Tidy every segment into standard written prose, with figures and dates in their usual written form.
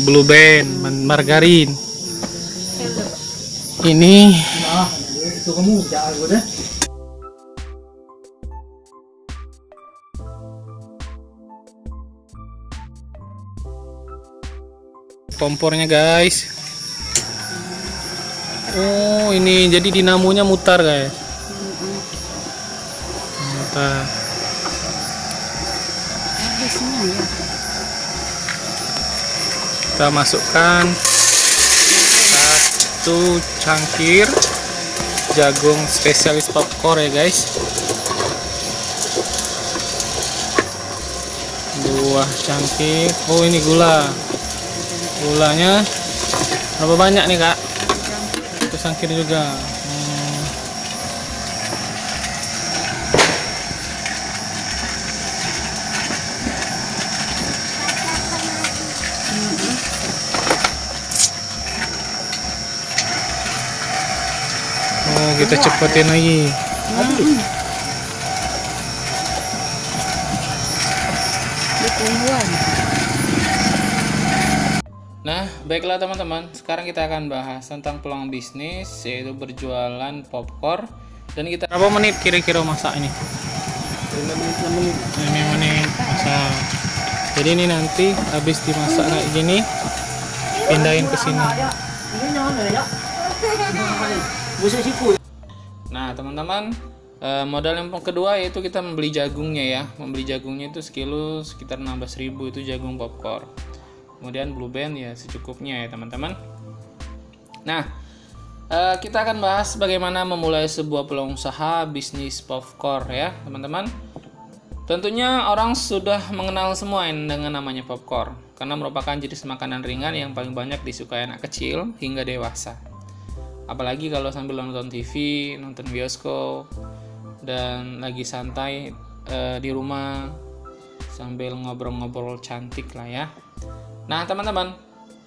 Blue Band, margarin. Ini itu kamu jago deh. kompornya guys. Oh ini jadi dinamonya mutar guys. Mutar. Kita masukkan 1 cangkir jagung spesialis popcorn ya guys. 2 cangkir. Oh ini gulanya berapa banyak nih kak? 1 cangkir juga. Oh kita cepetin lagi. Nah, baiklah teman-teman, sekarang kita akan bahas tentang peluang bisnis, yaitu berjualan popcorn. Dan kita berapa menit kira-kira masak ini? 5 menit masak. Jadi ini nanti habis dimasak kayak gini, pindahin ke sini. Nah teman-teman, modal yang kedua yaitu kita membeli jagungnya ya. Membeli jagungnya itu sekilo sekitar 16.000, itu jagung popcorn. Kemudian Blue Band ya secukupnya ya teman-teman. Nah, kita akan bahas bagaimana memulai sebuah peluang usaha bisnis popcorn ya teman-teman. Tentunya orang sudah mengenal semua dengan namanya popcorn, karena merupakan jenis makanan ringan yang paling banyak disukai anak kecil hingga dewasa. Apalagi kalau sambil nonton TV, nonton bioskop, dan lagi santai di rumah sambil ngobrol-ngobrol cantik lah ya. Nah teman-teman,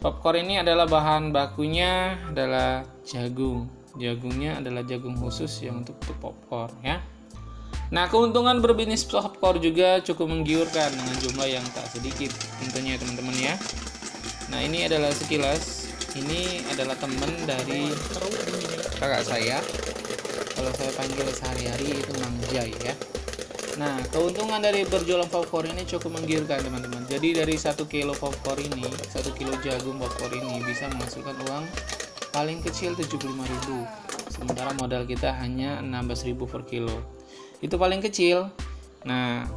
popcorn ini adalah bahan bakunya adalah jagung. Jagungnya adalah jagung khusus yang untuk popcorn ya. Nah keuntungan berbisnis popcorn juga cukup menggiurkan dengan jumlah yang tak sedikit tentunya teman-teman ya. Nah ini adalah sekilas. Ini adalah teman dari kakak saya. Kalau saya panggil sehari-hari itu Mang Jai ya. Nah keuntungan dari berjualan popcorn ini cukup menggiurkan teman-teman. Jadi dari 1 kilo popcorn ini, 1 kilo jagung popcorn ini bisa menghasilkan uang paling kecil 75.000. Sementara modal kita hanya 16.000 per kilo. Itu paling kecil. Nah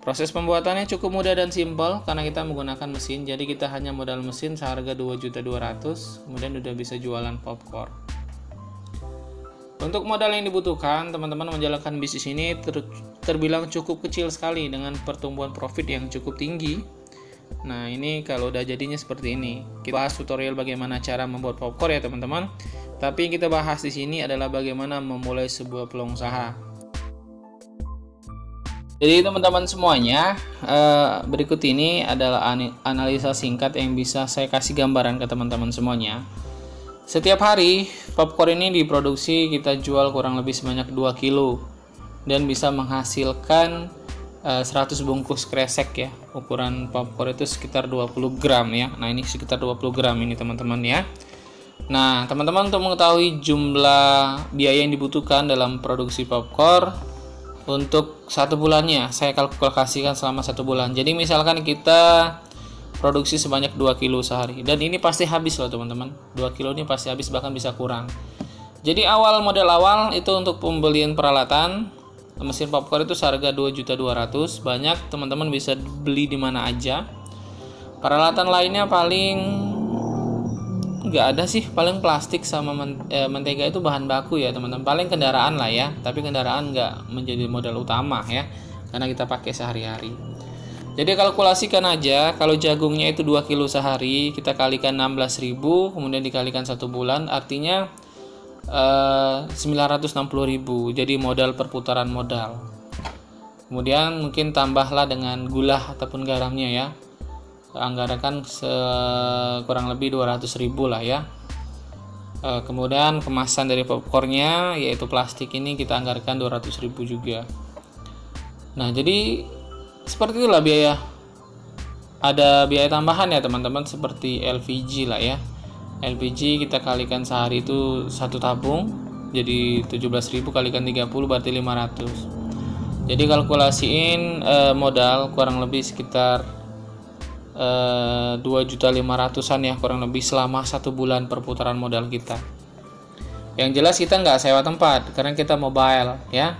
proses pembuatannya cukup mudah dan simpel karena kita menggunakan mesin. Jadi kita hanya modal mesin seharga 2.200.000, kemudian udah bisa jualan popcorn. Untuk modal yang dibutuhkan, teman-teman menjalankan bisnis ini terbilang cukup kecil sekali dengan pertumbuhan profit yang cukup tinggi. Nah, ini kalau udah jadinya seperti ini. Kita bahas tutorial bagaimana cara membuat popcorn ya, teman-teman. Tapi yang kita bahas di sini adalah bagaimana memulai sebuah peluang usaha. Jadi, teman-teman semuanya, berikut ini adalah analisa singkat yang bisa saya kasih gambaran ke teman-teman semuanya. Setiap hari, popcorn ini diproduksi kita jual kurang lebih sebanyak 2 kilo dan bisa menghasilkan 100 bungkus kresek ya. Ukuran popcorn itu sekitar 20 gram ya. Nah, ini sekitar 20 gram ini teman-teman ya. Nah, teman-teman untuk mengetahui jumlah biaya yang dibutuhkan dalam produksi popcorn untuk 1 bulannya, saya kalkulasikan selama 1 bulan. Jadi misalkan kita produksi sebanyak 2 kilo sehari, dan ini pasti habis loh teman-teman. 2 kilo ini pasti habis, bahkan bisa kurang. Jadi modal awal itu untuk pembelian peralatan mesin popcorn itu seharga 2.200.000. Banyak teman-teman bisa beli di mana aja. Peralatan lainnya paling nggak ada sih, paling plastik sama mentega itu bahan baku ya teman-teman. Paling kendaraan lah ya, tapi kendaraan nggak menjadi modal utama ya, karena kita pakai sehari-hari. Jadi kalkulasikan aja, kalau jagungnya itu 2 kilo sehari, kita kalikan 16.000, kemudian dikalikan 1 bulan, artinya 960.000. Jadi modal perputaran modal. Kemudian mungkin tambahlah dengan gula ataupun garamnya ya. Anggarkan kurang lebih 200.000 lah ya. Kemudian kemasan dari popcornnya, yaitu plastik ini kita anggarkan 200.000 juga. Nah jadi seperti itulah biaya ada biaya tambahan ya teman-teman, seperti LPG lah ya. LPG kita kalikan sehari itu 1 tabung, jadi 17.000 kalikan 30 berarti 500. Jadi kalkulasiin modal kurang lebih sekitar 2.500.000-an ya kurang lebih selama 1 bulan perputaran modal kita. Yang jelas kita nggak sewa tempat karena kita mobile ya,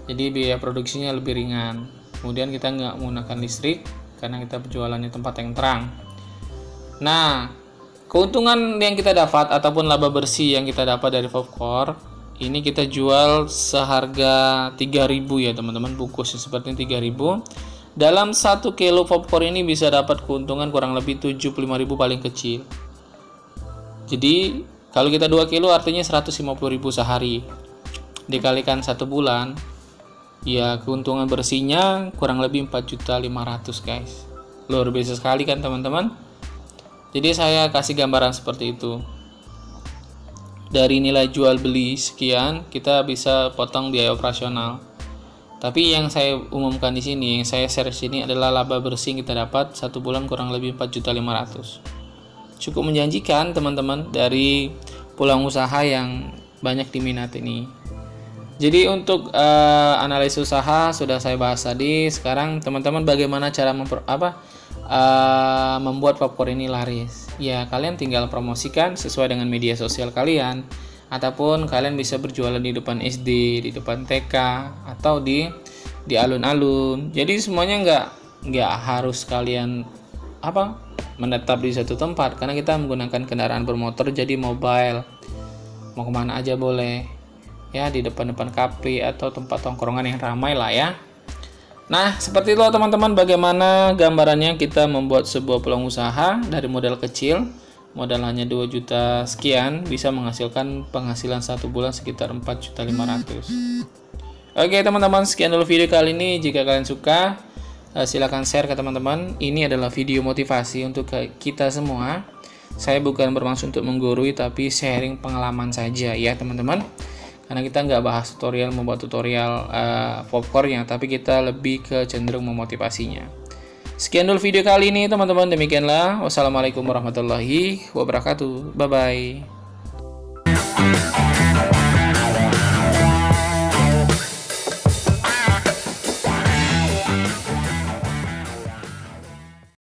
jadi biaya produksinya lebih ringan. Kemudian kita nggak menggunakan listrik karena kita berjualannya tempat yang terang. Nah, keuntungan yang kita dapat ataupun laba bersih yang kita dapat dari popcorn ini kita jual seharga 3.000 ya teman-teman, bungkusnya seperti 3.000. Dalam 1 kilo popcorn ini bisa dapat keuntungan kurang lebih 75.000 paling kecil. Jadi kalau kita 2 kilo artinya 150.000 sehari. Dikalikan 1 bulan, ya keuntungan bersihnya kurang lebih 4.500.000 guys. Luar biasa sekali kan teman-teman. Jadi saya kasih gambaran seperti itu. Dari nilai jual beli sekian, kita bisa potong biaya operasional. Tapi yang saya umumkan di sini, yang saya share di sini adalah laba bersih yang kita dapat 1 bulan kurang lebih 4.500.000. Cukup menjanjikan teman-teman dari peluang usaha yang banyak diminati ini. Jadi untuk analisa usaha sudah saya bahas tadi. Sekarang teman-teman bagaimana cara membuat popcorn ini laris? Ya kalian tinggal promosikan sesuai dengan media sosial kalian, ataupun kalian bisa berjualan di depan SD, di depan TK, atau di alun-alun. Jadi semuanya nggak harus kalian menetap di satu tempat, karena kita menggunakan kendaraan bermotor jadi mobile, mau kemana aja boleh ya, di depan-depan kafe atau tempat tongkrongan yang ramai lah ya. Nah seperti itu teman-teman, bagaimana gambarannya kita membuat sebuah peluang usaha dari modal kecil, modal hanya 2 juta sekian, bisa menghasilkan penghasilan 1 bulan sekitar 4.500.000. Oke teman-teman, sekian dulu video kali ini. Jika kalian suka, silakan share ke teman-teman. Ini adalah video motivasi untuk kita semua. Saya bukan bermaksud untuk menggurui, tapi sharing pengalaman saja ya teman-teman. Karena kita nggak bahas tutorial, membuat tutorial popcorn, tapi kita lebih ke cenderung memotivasinya. Sekian dulu video kali ini teman-teman. Demikianlah. Wassalamualaikum warahmatullahi wabarakatuh. Bye-bye.